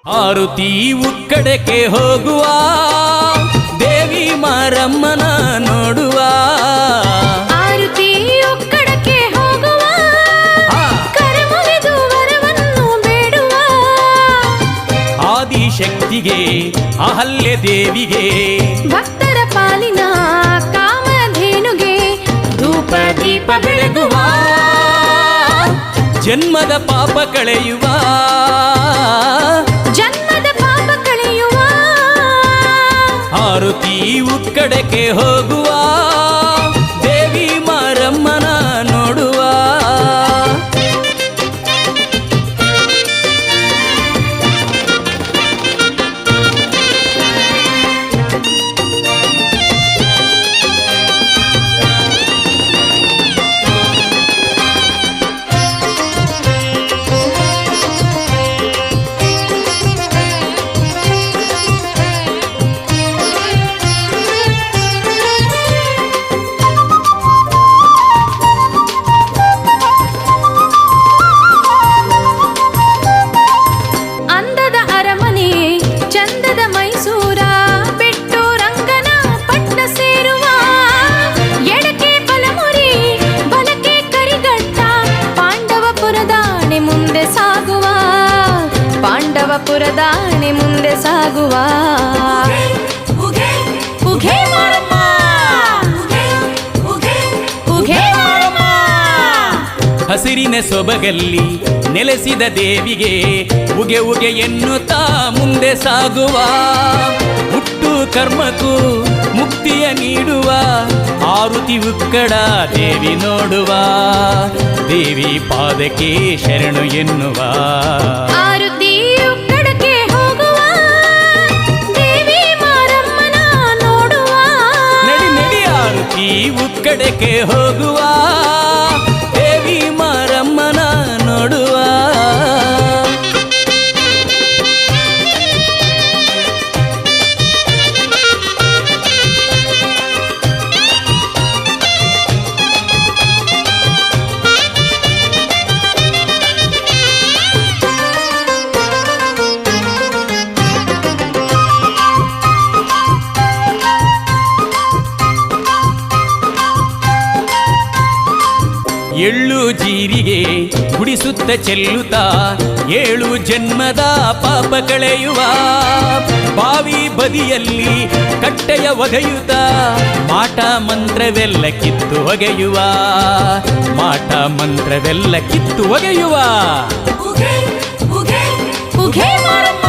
ಆರುತಿ ಉಕ್ಕಡಕ್ಕೆ ಹೋಗುವ ದೇವಿ ಮಾರಮ್ಮನ ನೋಡುವ. ಆರುತಿ ಉಕ್ಕಡಕ್ಕೆ ಹೋಗುವ ಕರಮುಗಿದು ವರವನ್ನು ಬೇಡುವ. ಆದಿಶಕ್ತಿಗೆ ಅಹಲ್ಯ ದೇವಿಗೆ ಭಕ್ತರ ಪಾಲಿನ ಕಾಮಧೇನುಗೆ ಧೂಪ ದೀಪ ಬೆಳಗುವ. ಜನ್ಮದ ಪಾಪ ಕಳೆಯುವ ಜನ್ಮದ ಪಾಪ ಕಳೆಯುವ. ಆರುತಿ ಉಕ್ಕಡಕ್ಕೆ ಹೋಗುವ ದೇವಿ ಮಾರಮ್ಮನ ನೋಡುವ. ಅಂದದ ಅರಮನೆ ಚಂದದ ಮೈಸೂರ ಬಿಟ್ಟು ರಂಗನ ಪಟ್ನ ಸೇರುವ. ಎಡಕ್ಕೆ ಬಲಮುರಿ ಬಲಕ್ಕೆ ಕರಿಗಟ್ಟ ಪಾಂಡವಪುರದಾಣೆ ಮುಂದೆ ಸಾಗುವ. ಪಾಂಡವಪುರದಾಣೆ ಮುಂದೆ ಸಾಗುವ. ಉಘೇ ಮಾರಮ್ಮ, ಉಘೇ ಮಾರಮ್ಮ. ಹಸಿರಿನ ಸೊಬಗಲ್ಲಿ ನೆಲೆಸಿದ ದೇವಿಗೆ ಉಗೆ ಉಗೆ ಎನ್ನುತ್ತಾ ಮುಂದೆ ಸಾಗುವ. ಹುಟ್ಟು ಕರ್ಮಕ್ಕೂ ಮುಕ್ತಿಯ ನೀಡುವ ಆರುತಿ ಉಕ್ಕಡ ದೇವಿ ನೋಡುವ. ದೇವಿ ಪಾದಕ್ಕೆ ಶರಣು ಎನ್ನುವ. ಆರುತಿ ಉಕ್ಕಡಕ್ಕೆ ಹೋಗುವ ದೇವಿ ಮಾರಮ್ಮನ ನೋಡುವ. ನಡಿ ನಡಿ ಆರುತಿ ಉಕ್ಕಡಕ್ಕೆ ಹೋಗುವ ದೇವಿ ಮಾರಮ್ಮನ ನೋಡುವ. ಎಳ್ಳು ಜೀರಿಗೆ ಕುಡಿಸುತ್ತ ಚೆಲ್ಲುತ್ತಾ 7 ಜನ್ಮದ ಪಾಪ ಕಳೆಯುವ. ಬಾವಿ ಬದಿಯಲ್ಲಿ ಕಟ್ಟೆಯ ಒಗೆಯುತ್ತ ಮಾಟ ಮಂತ್ರವೆಲ್ಲ ಕಿತ್ತು ಒಗೆಯುವ. ಮಾಟ ಮಂತ್ರವೆಲ್ಲ ಕಿತ್ತು ಒಗೆಯುವ. ಉಘೇ ಮಾರಮ್ಮ,